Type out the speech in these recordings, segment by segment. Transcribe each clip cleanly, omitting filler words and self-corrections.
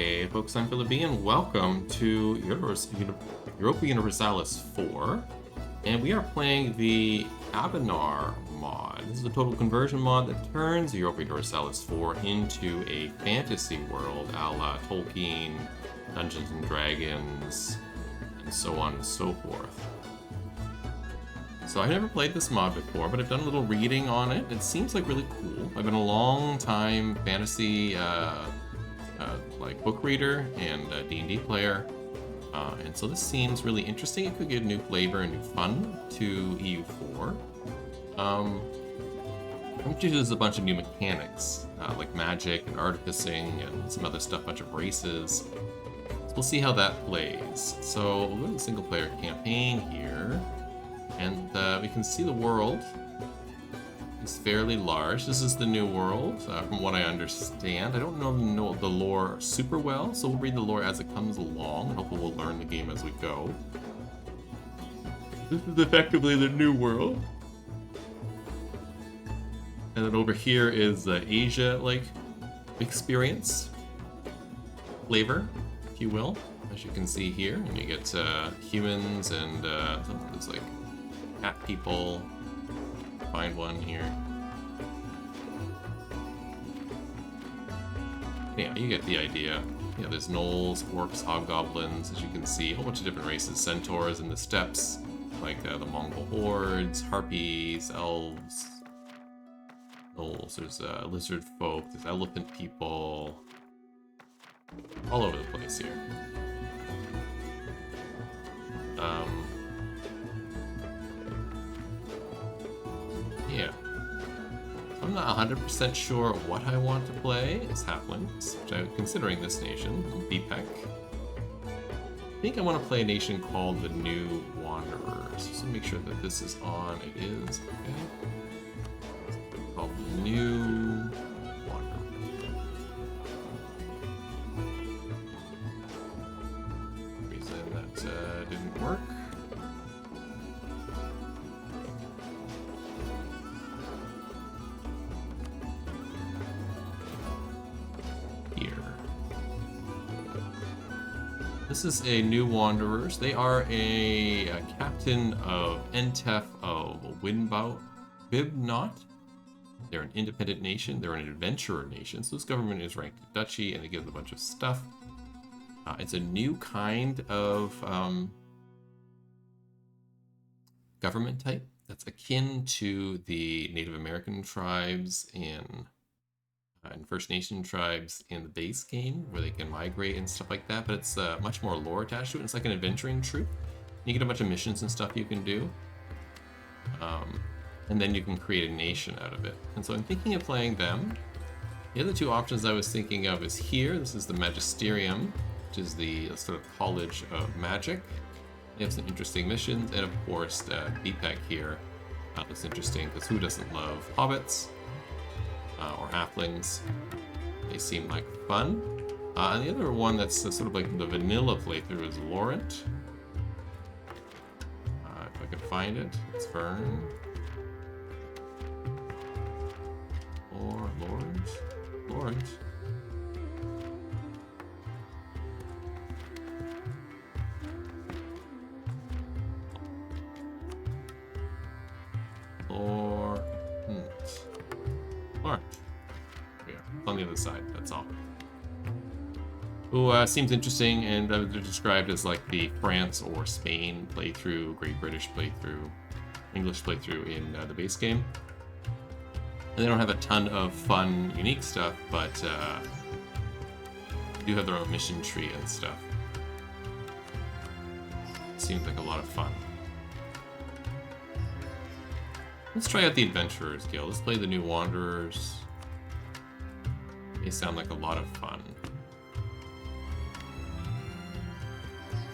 Hey folks, I'm Philip B, and welcome to Europa Universalis 4. And we are playing the Anbennar mod. This is a total conversion mod that turns Europa Universalis 4 into a fantasy world a la Tolkien, Dungeons and Dragons, and so on and so forth. So I've never played this mod before, but I've done a little reading on it. It seems like really cool. I've been a long time fantasy like book reader and D&D player, and so this seems really interesting. It could give new flavor and new fun to EU4. I'm sure there's a bunch of new mechanics, like magic and artificing and some other stuff, a bunch of races. So we'll see how that plays. So we'll go to the single player campaign here. And we can see the world is fairly large. This is the new world, from what I understand. I don't know the lore super well, so we'll read the lore as it comes along, and hopefully we'll learn the game as we go. This is effectively the new world. And then over here is Asia-like experience. Flavor, if you will, as you can see here. And you get humans and something like cat people. Find one here. Yeah, you get the idea. Yeah, there's gnolls, orcs, hobgoblins, as you can see, a whole bunch of different races. Centaurs in the steppes, like the Mongol hordes, harpies, elves, gnolls. There's lizard folk, there's elephant people, all over the place here. Yeah. I'm not 100% sure what I want to play as halflings, which I'm considering this nation, BPEC. I think I want to play a nation called the New Wanderers. So make sure that this is on. It is, okay. It's called the New Wanderers. Reason that didn't work. This is a New Wanderers. They are a captain of Entef of Bibnot. They're an independent nation. They're an adventurer nation. So this government is ranked a duchy, and they give a bunch of stuff. It's a new kind of government type that's akin to the Native American tribes and First Nation tribes in the base game, where they can migrate and stuff like that, but it's much more lore attached to it. It's like an adventuring troop. You get a bunch of missions and stuff you can do, and then you can create a nation out of it. And so I'm thinking of playing them. The other two options I was thinking of is here. This is the Magisterium, which is the sort of college of magic. They have some interesting missions, and of course BPEC here. That's interesting, because who doesn't love hobbits? Or halflings. They seem like fun. And the other one that's sort of like the vanilla playthrough is Laurent. If I can find it, it's Fern. Or Laurent. On the other side, that's all. Who seems interesting, and they're described as like the France or Spain playthrough, Great British playthrough, English playthrough in the base game. And they don't have a ton of fun, unique stuff, but they do have their own mission tree and stuff. Seems like a lot of fun. Let's try out the Adventurers Guild. Let's play the New Wanderers. They sound like a lot of fun.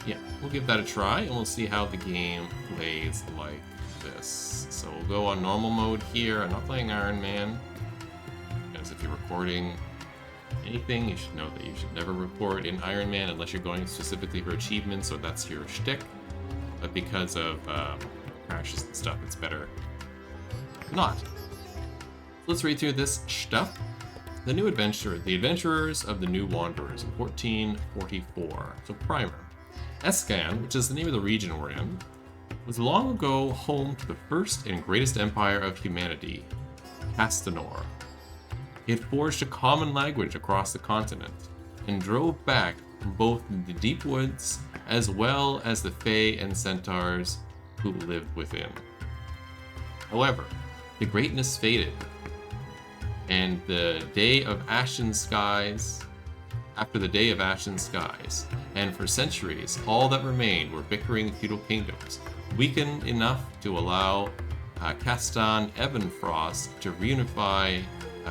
Yeah, we'll give that a try, and we'll see how the game plays like this. So we'll go on normal mode here. I'm not playing Iron Man, because if you're recording anything, you should know that you should never record in Iron Man unless you're going specifically for achievements, or that's your shtick. But because of crashes and stuff, it's better not. Let's read through this stuff. The Adventurers of the New Wanderers, 1444. So primer. Escan, which is the name of the region we're in, was long ago home to the first and greatest empire of humanity, Castanor. It forged a common language across the continent and drove back both the deep woods as well as the Fae and centaurs who lived within. However, the greatness faded, and after the day of ashen skies, and for centuries, all that remained were bickering feudal kingdoms, weakened enough to allow Castan Ebenfrost to reunify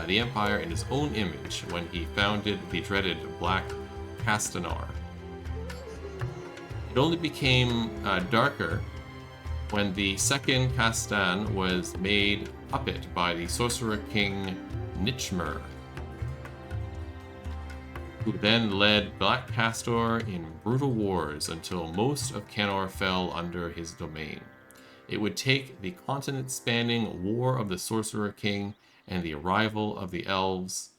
the empire in his own image when he founded the dreaded Black Castanor. It only became darker when the second Castan was made puppet by the sorcerer king Nichmer, who then led Black Castor in brutal wars until most of Canor fell under his domain. It would take the continent-spanning War of the Sorcerer King and the arrival of the elves,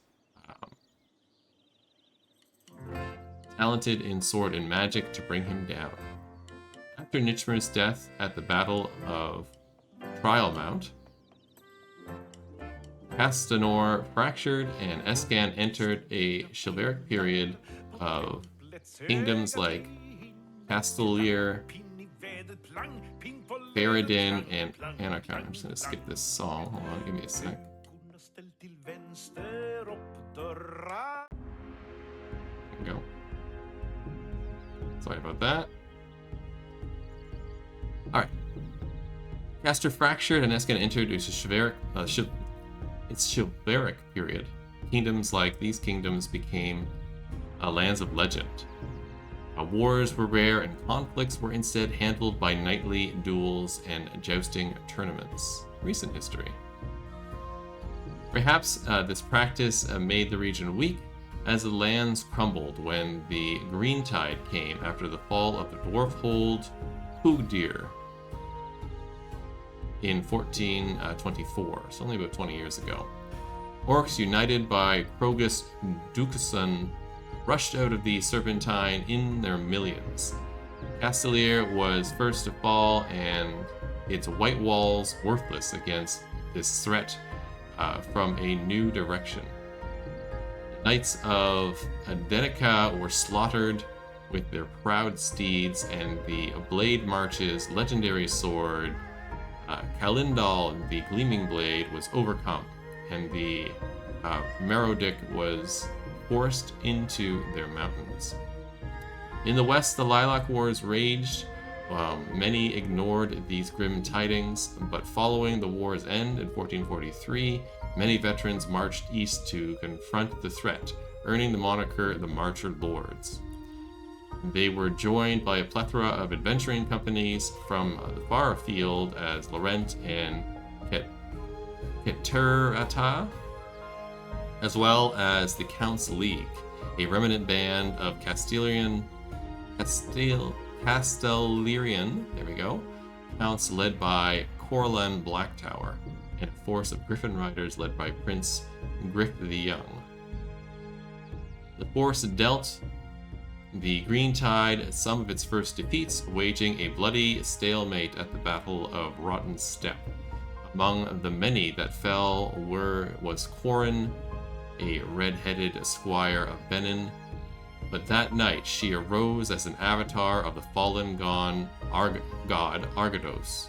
talented in sword and magic, to bring him down. After Nichmer's death at the Battle of Trialmount, Castanor fractured and Escan entered a chivalric period of kingdoms like Castellir, Faradin, and Anarchon. I'm just going to skip this song. Hold on, give me a sec. There we go. Sorry about that. Alright. Castor fractured and Escan entered its chivalric period. Kingdoms like these kingdoms became lands of legend. Wars were rare and conflicts were instead handled by knightly duels and jousting tournaments. Recent history. Perhaps this practice made the region weak as the lands crumbled when the green tide came after the fall of the dwarf hold Hugdir in 1424, so only about 20 years ago. Orcs, united by Krogus Dukeson, rushed out of the Serpentine in their millions. Castellir was first to fall, and its white walls worthless against this threat from a new direction. The Knights of Denica were slaughtered with their proud steeds, and the Blade March's legendary sword, Kalindal, the Gleaming Blade, was overcome, and the Merodic was forced into their mountains. In the west, the Lilac Wars raged. Many ignored these grim tidings, but following the war's end in 1443, many veterans marched east to confront the threat, earning the moniker the Marcher Lords. They were joined by a plethora of adventuring companies from the far afield as Laurent and Keterata, as well as the Count's League, a remnant band of Castellirian, there we go, counts led by Corlan Blacktower, and a force of Griffin riders led by Prince Griff the Young. The force dealt the Green Tide some of its first defeats, waging a bloody stalemate at the Battle of Rotten Step. Among the many that fell was Corin, a red-headed squire of Benin, but that night she arose as an avatar of the fallen god Argados.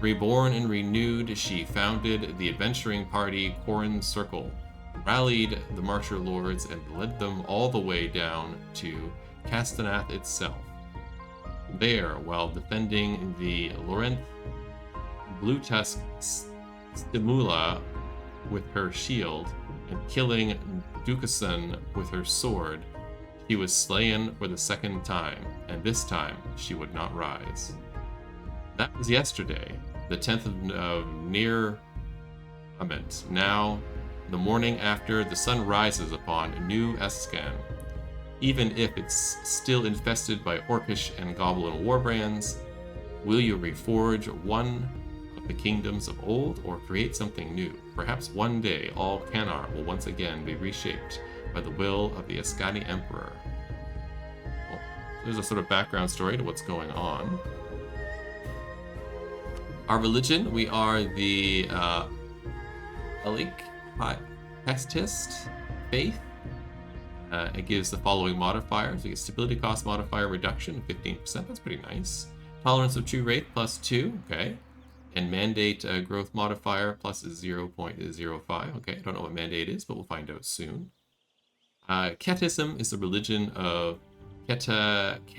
Reborn and renewed, she founded the adventuring party Corin's Circle, rallied the Marcher Lords, and led them all the way down to Castanath itself. There, while defending the Laurent Bluetusk Stimula with her shield, and killing Dukeson with her sword, she was slain for the second time, and this time she would not rise. That was yesterday, the 10th of Near Ament. Now, the morning after the sun rises upon New Escan, even if it's still infested by orcish and goblin warbrands, will you reforge one of the kingdoms of old or create something new. Perhaps one day all Cannar will once again be reshaped by the will of the Ascani Emperor. Well, there's a sort of background story to what's going on. Our religion, we are the Pestist faith. It gives the following modifiers. We get stability cost modifier reduction of 15%. That's pretty nice. Tolerance of true rate +2. Okay. And mandate growth modifier plus 0.05. Okay, I don't know what mandate is, but we'll find out soon. Ketism is the religion of Keterata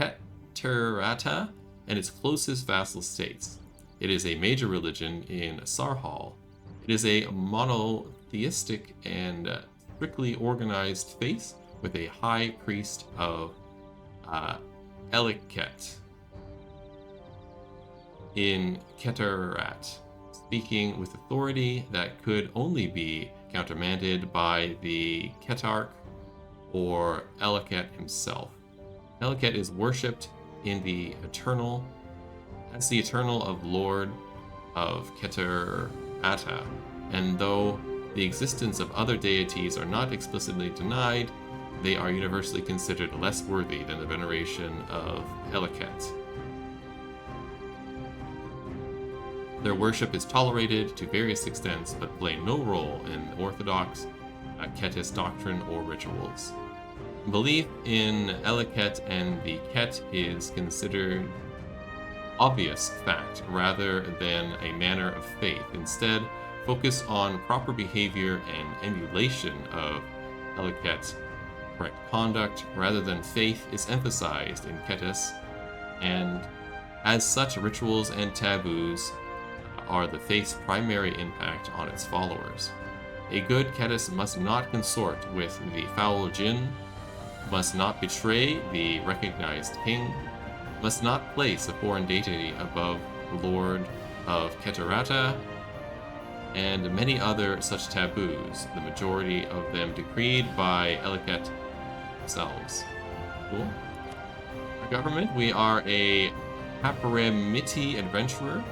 and its closest vassal states. It is a major religion in Sarhal. It is a monotheistic and strictly organized faith with a high priest of Eliket in Keterat, speaking with authority that could only be countermanded by the Ketarch or Eliket himself. Eliket is worshipped in the eternal as the eternal of Lord of Keterata, and though the existence of other deities are not explicitly denied, they are universally considered less worthy than the veneration of Eliket. Their worship is tolerated to various extents, but play no role in orthodox Ketist doctrine or rituals. Belief in Eliket and the Ket is considered obvious fact rather than a manner of faith. Instead, focus on proper behavior and emulation of Eliket. Correct conduct rather than faith is emphasized in Ketis, and as such, rituals and taboos are the faith's primary impact on its followers. A good Ketis must not consort with the foul jinn, must not betray the recognized king, must not place a foreign deity above Lord of Keterata, and many other such taboos, the majority of them decreed by Eliket themselves. Cool. Our government, we are a Paparemiti adventurer.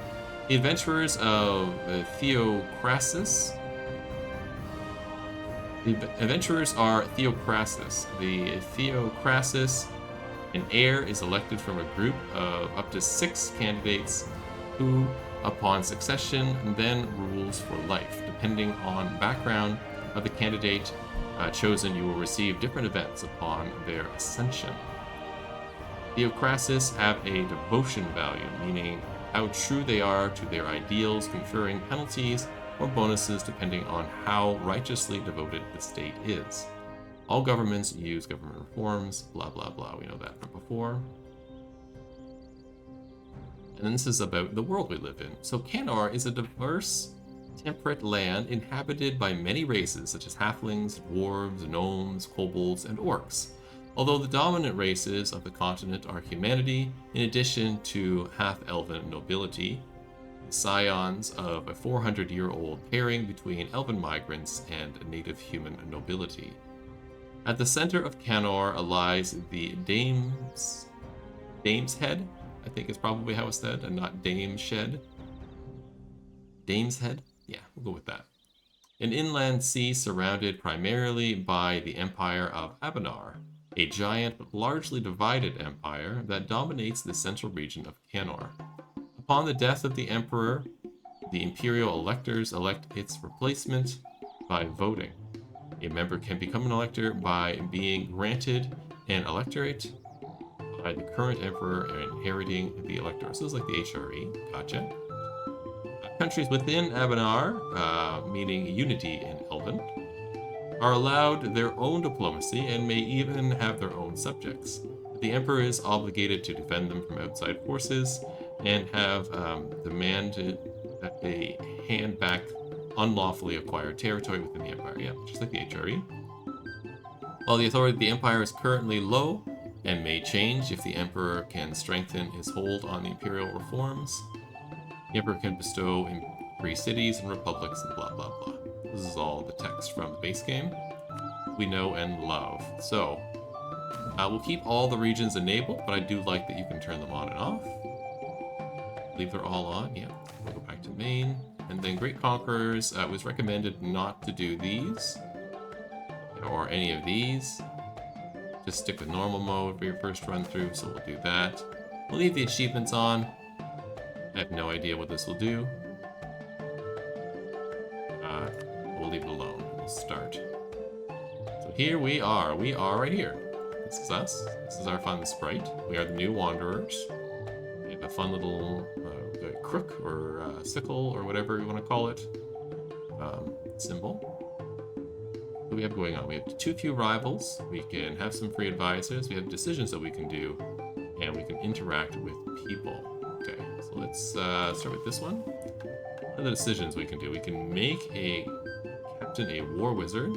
The adventurers of Theocrasis. The adventurers are Theocrasis. The Theocrasis, an heir is elected from a group of up to 6 candidates who, upon succession, then rules for life. Depending on background of the candidate chosen, you will receive different events upon their ascension. Theocrasis have a devotion value, meaning how true they are to their ideals, conferring penalties or bonuses depending on how righteously devoted the state is. All governments use government reforms, blah blah blah, we know that from before. And then this is about the world we live in. So Cannar is a diverse, temperate land inhabited by many races such as halflings, dwarves, gnomes, kobolds, and orcs. Although the dominant races of the continent are humanity, in addition to half-elven nobility, scions of a 400-year-old pairing between elven migrants and native human nobility. At the center of Cannar lies the Dame's Head, I think is probably how it's said, and not Dame's Shed. Dame's Head? Yeah, we'll go with that. An inland sea surrounded primarily by the Empire of Anbennar, a giant but largely divided empire that dominates the central region of Cannar. Upon the death of the emperor, the imperial electors elect its replacement by voting. A member can become an elector by being granted an electorate by the current emperor and inheriting the elector. So it's like the HRE. Gotcha. Countries within Anbennar, meaning unity in Elven, are allowed their own diplomacy and may even have their own subjects. The emperor is obligated to defend them from outside forces and have demanded that they hand back unlawfully acquired territory within the empire. Yeah, just like the HRE. While the authority of the empire is currently low and may change if the emperor can strengthen his hold on the imperial reforms, the emperor can bestow in free cities and republics and blah blah blah. This is all the text from the base game we know and love. So we'll keep all the regions enabled, but I do like that you can turn them on and off. believe they're all on. Yeah, we'll go back to main. And then Great Conquerors, it was recommended not to do these or any of these. Just stick with normal mode for your first run through, so we'll do that. We'll leave the achievements on. I have no idea what this will do. We'll leave it alone. We'll start. So here we are. We are right here. This is us. This is our fun sprite. We are the new Wanderers. We have a fun little crook or sickle or whatever you want to call it symbol. What do we have going on? We have too few rivals. We can have some free advisors. We have decisions that we can do, and we can interact with people. Okay, so let's start with this one. What are the decisions we can do? We can make a captain a war wizard,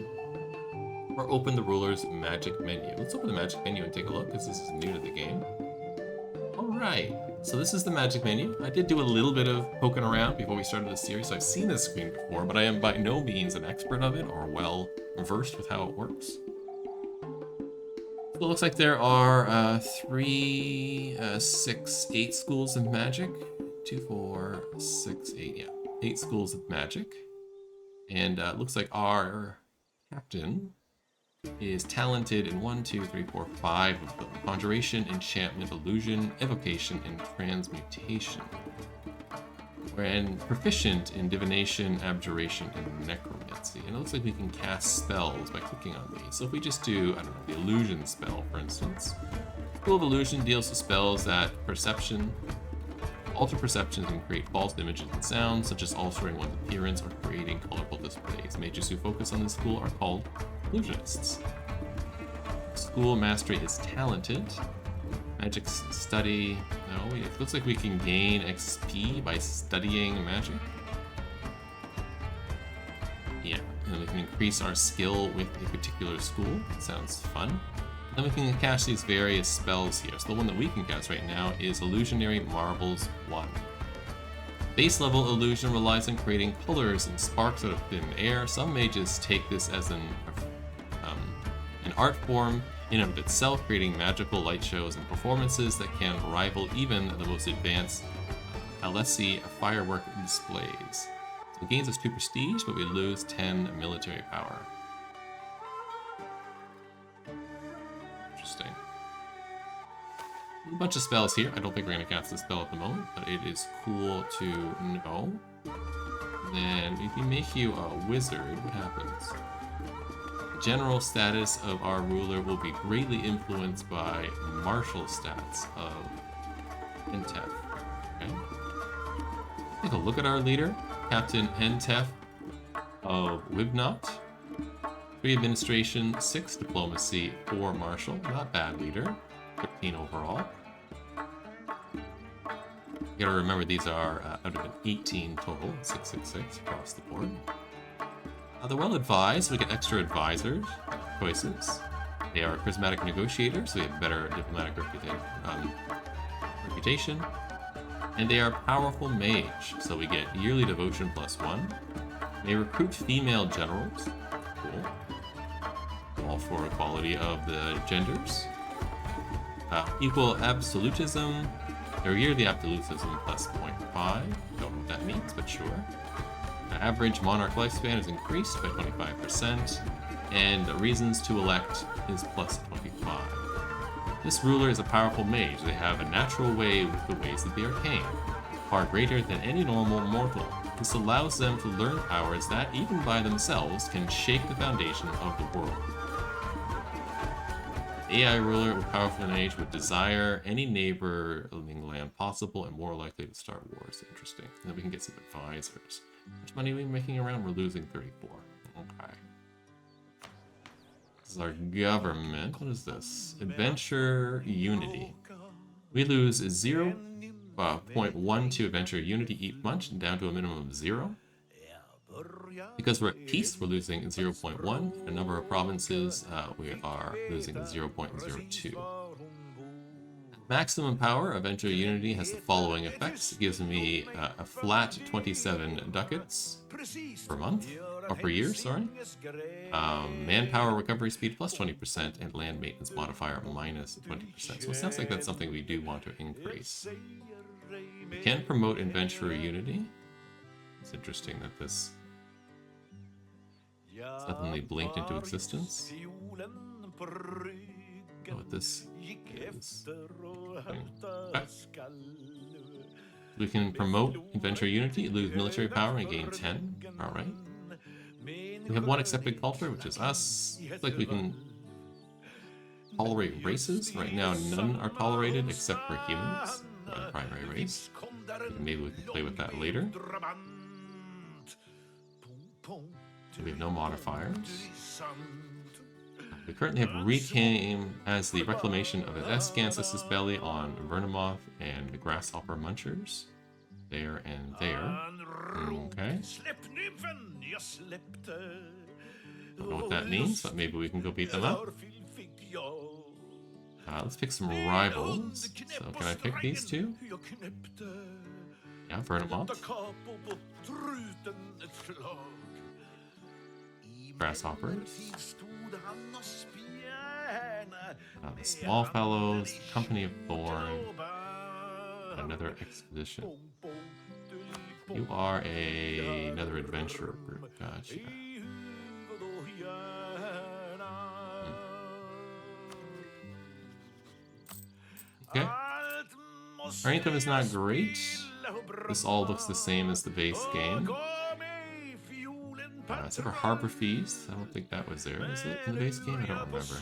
or open the ruler's magic menu. Let's open the magic menu and take a look, because this is new to the game. Alright, so this is the magic menu. I did do a little bit of poking around before we started the series, so I've seen this screen before, but I am by no means an expert of it or well versed with how it works. So it looks like there are 3, 6, 8 schools of magic. 2, 4, 6, 8, yeah. 8 schools of magic. And it looks like our captain is talented in 1, 2, 3, 4, 5 of them. Conjuration, enchantment, illusion, evocation, and transmutation. And proficient in divination, abjuration, and necromancy. And it looks like we can cast spells by clicking on these. So if we just do, I don't know, the illusion spell, for instance. School of Illusion deals with spells that alter perceptions and create false images and sounds, such as altering one's appearance or creating colorful displays. Mages who focus on this school are called illusionists. School Mastery is talented. Magic study. No, it looks like we can gain XP by studying magic. Yeah, and we can increase our skill with a particular school. That sounds fun. Then we can cast these various spells here. So the one that we can cast right now is Illusionary Marbles 1. Base level illusion relies on creating colors and sparks out of thin air. Some mages take this as an art form in and of itself, creating magical light shows and performances that can rival even the most advanced Alessi firework displays. So it gains us 2 prestige, but we lose 10 military power. Interesting. A bunch of spells here. I don't think we're going to cast this spell at the moment, but it is cool to know. And then if we make you a wizard, what happens? The general status of our ruler will be greatly influenced by martial stats of Entef. Okay. Take a look at our leader, Captain Entef of Wibnot. 3 administration, 6 diplomacy, 4 martial. Not bad leader. 13 overall. You gotta remember these are out of an 18 total, 666 across the board. They're well advised, so we get extra advisors choices. They are charismatic negotiators, so we have better diplomatic reputation. And they are powerful mage, so we get yearly devotion +1. They recruit female generals. Cool. All for equality of the genders. Equal absolutism. Their yearly absolutism +0.5. Don't know what that means, but sure. Average monarch lifespan is increased by 25%, and reasons to elect is +25. This ruler is a powerful mage. They have a natural way with the ways of the arcane, far greater than any normal mortal. This allows them to learn powers that, even by themselves, can shake the foundation of the world. AI ruler with powerful age would desire any neighboring land possible and more likely to start wars. Interesting. And then we can get some advisors. How much money are we making around? We're losing 34. Okay. This is our government. What is this? Adventure Unity. We lose 0.12 Adventure Unity each month, down to a minimum of 0. Because we're at peace, we're losing 0.1. In a number of provinces, we are losing 0.02. Maximum power of Adventure Unity has the following effects. It gives me a flat 27 ducats per month, or per year, sorry. Manpower recovery speed +20%, and land maintenance modifier -20%. So it sounds like that's something we do want to increase. We can promote adventurer unity. It's interesting that this suddenly blinked into existence. I don't know what this is. Okay. We can promote adventurer unity, lose military power, and gain 10. Alright. We have one accepted culture, which is us. Looks like we can tolerate races. Right now, none are tolerated except for humans, or the primary race. Maybe we can play with that later. We have no modifiers. We currently have reclaim as the reclamation of an Escans's belly on Vernamoth and the Grasshopper Munchers. There and there. Okay. Don't know what that means, but maybe we can go beat them up. Let's pick some rivals. So can I pick these two? Yeah, Vernamoth. Grasshoppers. The Small Fellows, Company of Thorn, another expedition. You are another adventurer group. Gotcha. Okay. Our income is not great. This all looks the same as the base game. Except for harbor fees. I don't think that was there. Is it in the base game? I don't remember.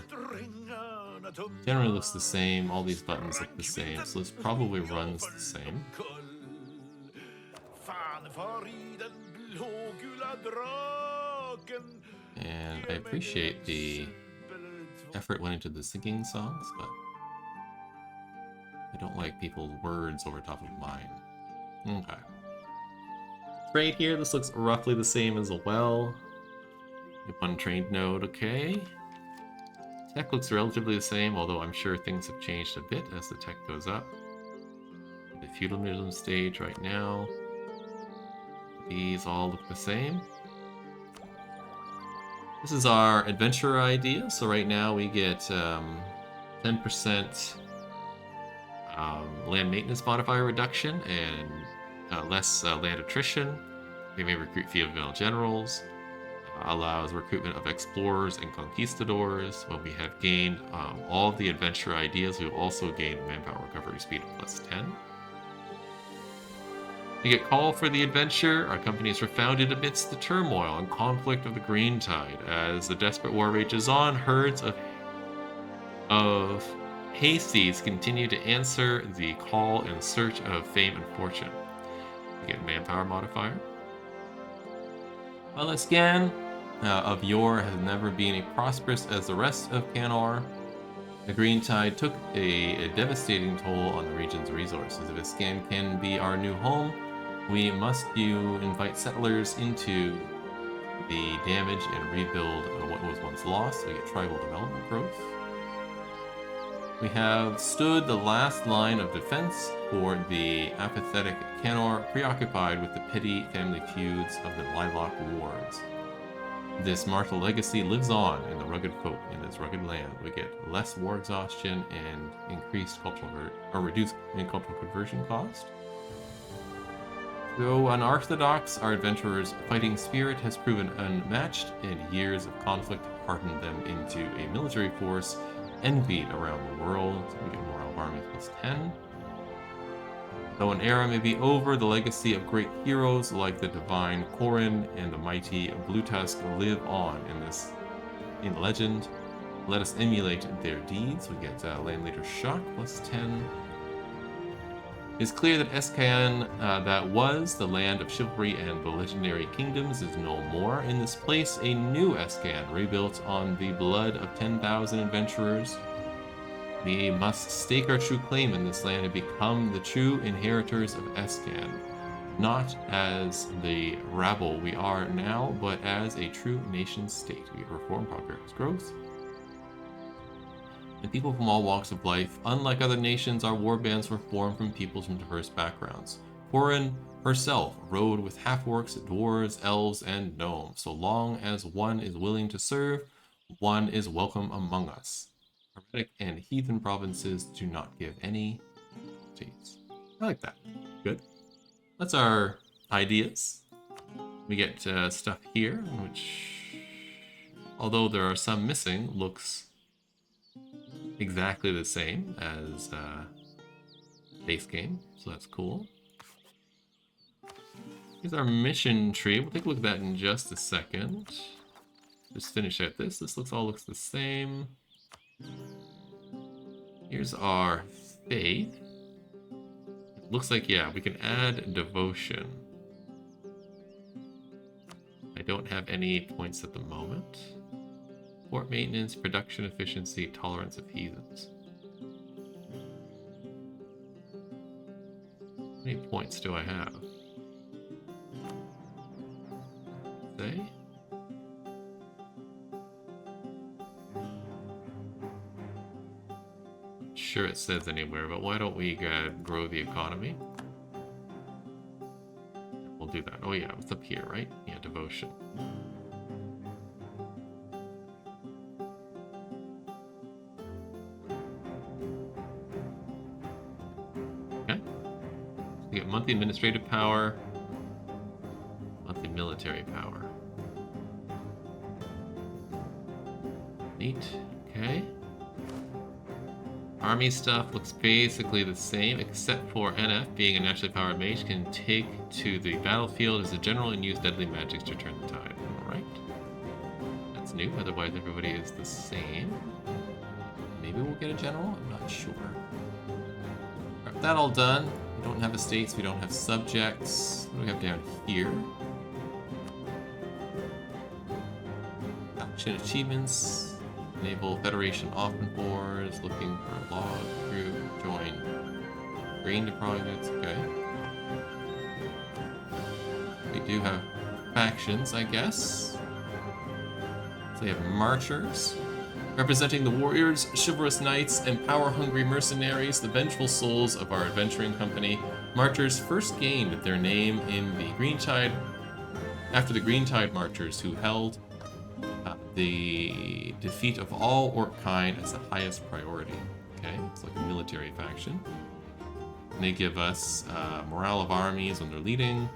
Generally looks the same. All these buttons look the same, so this probably runs the same. And I appreciate the effort went into the singing songs, but I don't like people's words over top of mine. Okay. Trade here, this looks roughly the same as well. One trained node, okay. Tech looks relatively the same, although I'm sure things have changed a bit as the tech goes up. The feudalism stage right now. These all look the same. This is our adventurer idea, so right now we get 10% land maintenance modifier reduction and less land attrition. We may recruit female generals. Allows recruitment of explorers and conquistadors. When we have gained all of the adventure ideas, we will also gain manpower recovery speed of +10. We get call for the adventure. Our companies were founded amidst the turmoil and conflict of the Green Tide. As the desperate war rages on, herds of hayseeds continue to answer the call in search of fame and fortune. We get manpower modifier. Well, Escan of yore has never been as prosperous as the rest of Canor. The Green Tide took a devastating toll on the region's resources. If Escan can be our new home, we must invite settlers into the damage and rebuild what was once lost. We get tribal development growth. We have stood the last line of defense for the apathetic Canor, preoccupied with the petty family feuds of the Lilac Wars. This martial legacy lives on in the rugged folk in this rugged land. We get less war exhaustion and increased reduced cultural conversion cost. Though unorthodox, our adventurers' fighting spirit has proven unmatched, and years of conflict hardened them into a military force envied around the world. So we get moral army +10. Though an era may be over, the legacy of great heroes like the divine Corin and the mighty Blutusk live on in legend. Let us emulate their deeds. We get land leader shock +10. It's clear that Escan, that was the land of chivalry and the legendary kingdoms, is no more. In this place, a new Escan, rebuilt on the blood of 10,000 adventurers. We must stake our true claim in this land and become the true inheritors of Escan, not as the rabble we are now, but as a true nation-state. We get reform, progress, growth. And people from all walks of life. Unlike other nations, our war bands were formed from peoples from diverse backgrounds. Corin herself rode with half-orcs, dwarves, elves, and gnomes. So long as one is willing to serve, one is welcome among us. Hermetic and heathen provinces do not give any states. I like that. Good. That's our ideas. We get stuff here, which, although there are some missing, looks exactly the same as base game, so that's cool. Here's our mission tree. We'll take a look at that in just a second. Just finish out this. This all looks the same. Here's our faith. It looks like, yeah, we can add devotion. I don't have any points at the moment. Port maintenance, production efficiency, tolerance of heathens. How many points do I have? Say? Sure it says anywhere, but why don't we grow the economy? We'll do that. Oh yeah, it's up here, right? Yeah, devotion. Okay. We get monthly administrative power, monthly military power. Neat. Okay. Army stuff looks basically the same, except for NF, being a naturally powered mage, can take to the battlefield as a general and use deadly magics to turn the tide. Alright. That's new, otherwise everybody is the same. Maybe we'll get a general? I'm not sure. Alright, that all done. We don't have estates, we don't have subjects. What do we have down here? Action achievements. Naval Federation Offenbores, looking for a log crew, join grain deposits, okay. We do have factions, I guess. So we have Marchers, representing the warriors, chivalrous knights, and power-hungry mercenaries, the vengeful souls of our adventuring company. Marchers first gained their name in the Greentide, after the Greentide Marchers, who held the defeat of all orc kind as the highest priority. Okay, it's like a military faction. And they give us morale of armies when they're leading,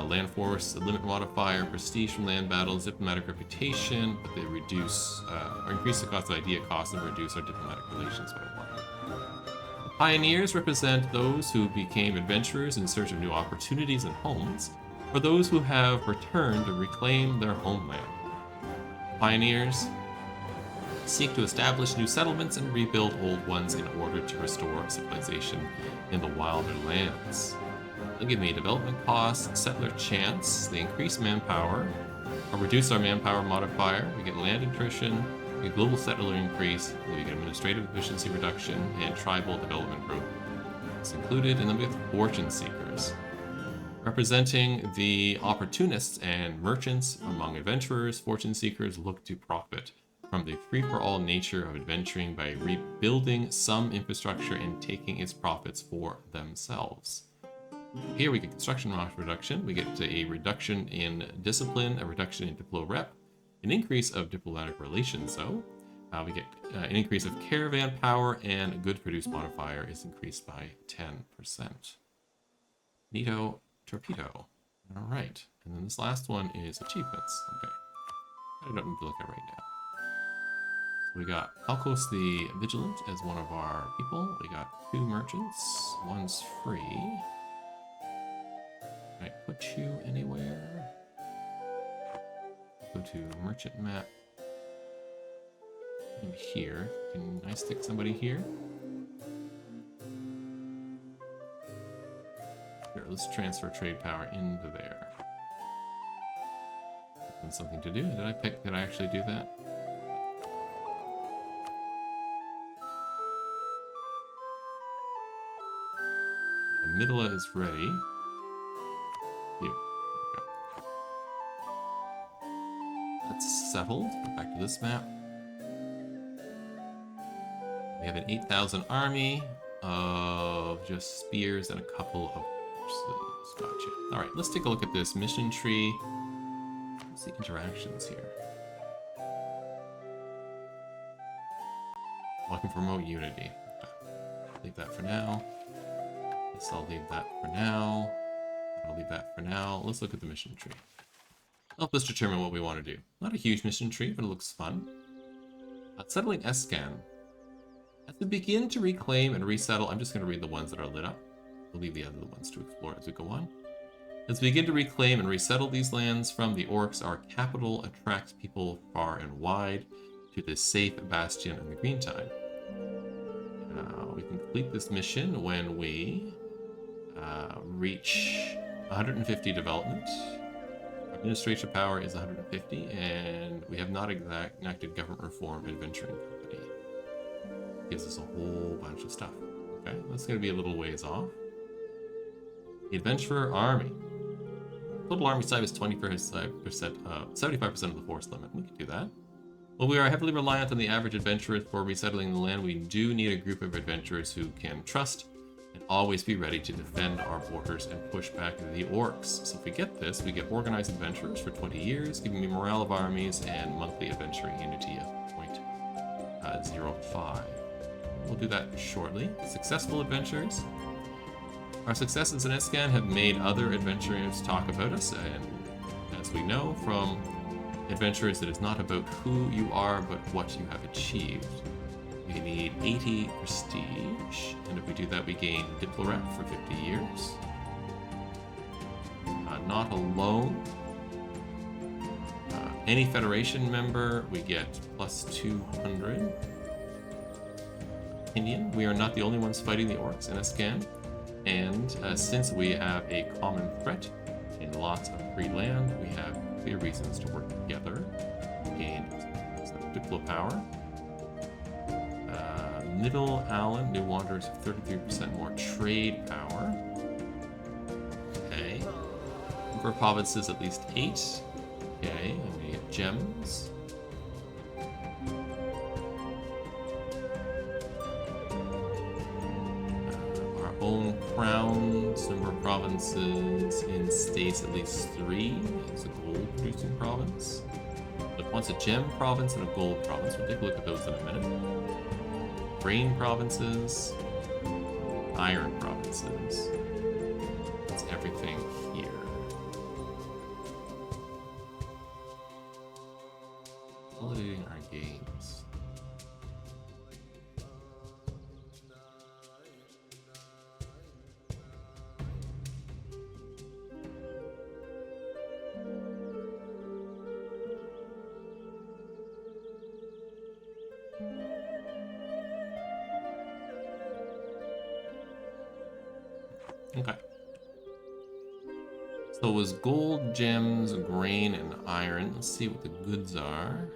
land force, a limit modifier, prestige from land battles, diplomatic reputation, but they reduce or increase the cost of idea costs and reduce our diplomatic relations by 1. The pioneers represent those who became adventurers in search of new opportunities and homes, or those who have returned to reclaim their homeland. Pioneers seek to establish new settlements and rebuild old ones in order to restore civilization in the wilder lands. They give me development costs, settler chance, they increase manpower, or reduce our manpower modifier, we get land attrition, we get global settler increase, we get administrative efficiency reduction, and tribal development growth. It's included, and then we have fortune seekers, representing the opportunists and merchants among adventurers. Fortune seekers look to profit from the free-for-all nature of adventuring by rebuilding some infrastructure and taking its profits for themselves. Here we get construction cost reduction, we get a reduction in discipline, a reduction in diplo rep, an increase of diplomatic relations though. We get an increase of caravan power, and good produce modifier is increased by 10%. Neato. Torpedo. Alright. And then this last one is achievements. Okay. I don't need to look at right now. So we got Alcos the Vigilant as one of our people. We got 2 merchants. One's free. Can I put you anywhere? Go to merchant map. In here. Can I stick somebody here? Here, let's transfer trade power into there. And something to do. Did I actually do that? Midla is ready. Here. That's settled. Back to this map. We have an 8,000 army of just spears and a couple of horses. Gotcha. Alright, let's take a look at this mission tree. What's the interactions here? Looking for remote unity. Okay. Leave that for now. Guess I'll leave that for now. I'll leave that for now. Let's look at the mission tree. Help us determine what we want to do. Not a huge mission tree, but it looks fun. Settling Escan. As we begin to reclaim and resettle, I'm just going to read the ones that are lit up. We'll leave the other ones to explore as we go on. As we begin to reclaim and resettle these lands from the orcs, our capital attracts people far and wide to this safe bastion in the green tide. We can complete this mission when we reach 150 development. Administration power is 150, and we have not enacted government reform adventuring company. Gives us a whole bunch of stuff. Okay, that's going to be a little ways off. The Adventurer Army. Total army size is 75% of the force limit. We can do that. While we are heavily reliant on the average adventurers for resettling the land, we do need a group of adventurers who can trust and always be ready to defend our borders and push back the orcs. So if we get this, we get organized adventurers for 20 years, giving me morale of armies and monthly adventuring unity of 0.05. We'll do that shortly. Successful adventurers. Our successes in Escan have made other adventurers talk about us, and as we know from adventurers, it is not about who you are, but what you have achieved. We need 80 prestige, and if we do that, we gain Diplorat for 50 years. Not alone. Any Federation member, we get plus 200. Opinion. We are not the only ones fighting the orcs in Escan, and since we have a common threat in lots of free land, we have clear reasons to work together. Gain some Diplo power. Middle Allen, New Wanderers have 33% more trade power. Okay. For provinces, at least 8. Okay, and we get gems. Our own crowns, number of provinces in states, at least 3. It's a gold producing province. But wants a gem province and a gold province. We'll take a look at those in a minute. Grain provinces, iron provinces. That's everything here. Consolidating our gains. Okay. So it was gold, gems, grain, and iron. Let's see what the goods are.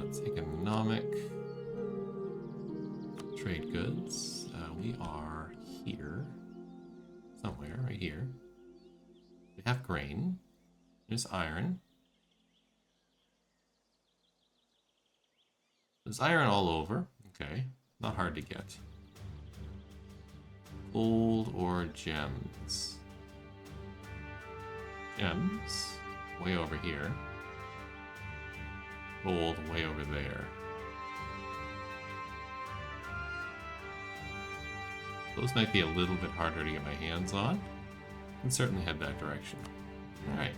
It's economic. Trade goods. We are here. Somewhere, right here. We have grain. There's iron. There's iron all over. Okay. Not hard to get. Gold or gems? Gems, way over here. Gold, way over there. Those might be a little bit harder to get my hands on. I can certainly head that direction. Alright.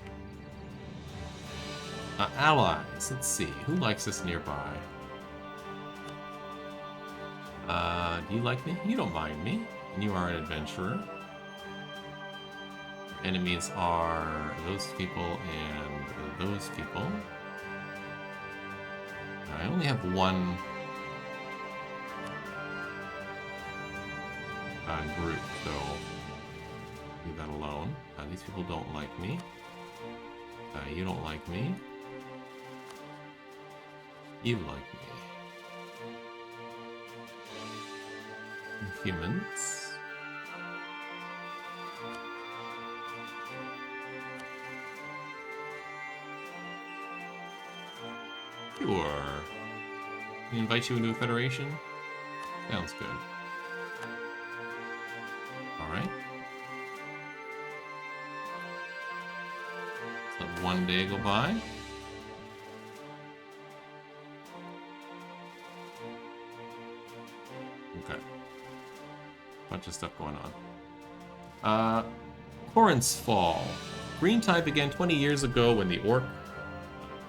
Allies, let's see. Who likes us nearby? Do you like me? You don't mind me. And you are an adventurer. Enemies are those people and those people. I only have one group, so leave that alone. These people don't like me. You don't like me. You like me. Humans. Sure. We invite you into a federation? Sounds good. Alright. Let one day go by. Okay. Bunch of stuff going on. Corinth's Fall. Green Tide began 20 years ago when the orc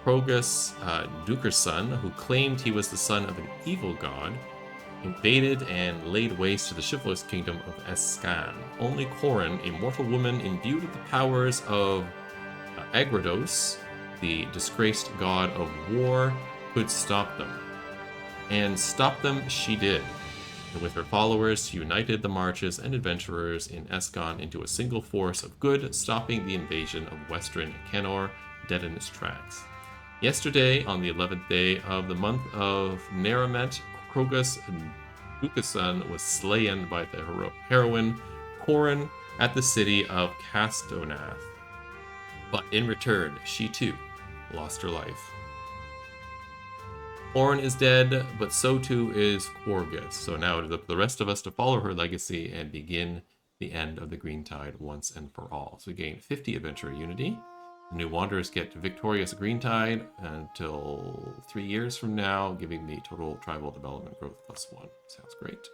Krogus Dukerson, who claimed he was the son of an evil god, invaded and laid waste to the chivalrous kingdom of Escan. Only Corin, a mortal woman imbued with the powers of Agrados, the disgraced god of war, could stop them. And stop them she did. And with her followers, she united the marches and adventurers in Escan into a single force of good, stopping the invasion of western Kenor dead in its tracks. Yesterday, on the 11th day of the month of Neramet, Krogus Dukason was slain by the heroine Corin at the city of Castonath. But in return, she too lost her life. Corin is dead, but so too is Korgus. So now it is up to the rest of us to follow her legacy and begin the end of the Green Tide once and for all. So we gain 50 adventure unity. The new Wanderers get victorious Green Tide until 3 years from now, giving me total tribal development growth +1. Sounds great.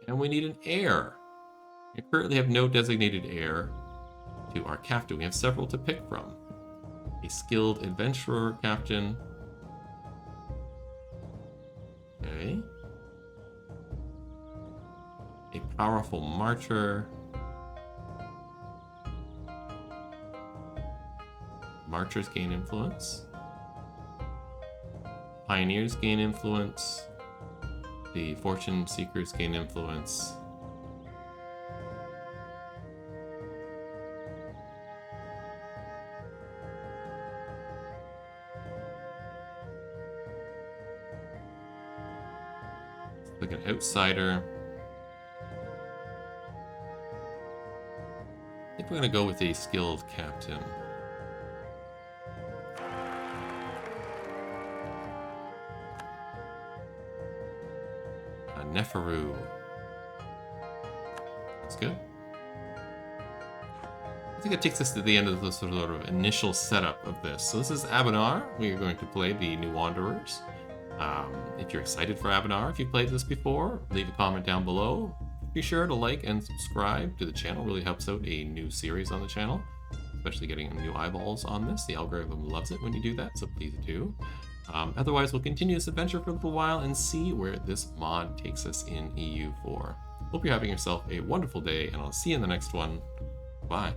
And we need an heir. We currently have no designated heir to our captain. We have several to pick from. A skilled adventurer captain. Okay. A powerful marcher. Marchers gain influence. Pioneers gain influence. The fortune seekers gain influence. Like an outsider. I think we're gonna go with a skilled captain. Neferu. That's good. I think it takes us to the end of the sort of initial setup of this. So this is Anbennar. We are going to play the New Wanderers. If you're excited for Anbennar, if you've played this before, leave a comment down below. Be sure to like and subscribe to the channel. It really helps out a new series on the channel, especially getting new eyeballs on this. The algorithm loves it when you do that, so please do. Otherwise, we'll continue this adventure for a little while and see where this mod takes us in EU4. Hope you're having yourself a wonderful day, and I'll see you in the next one. Bye.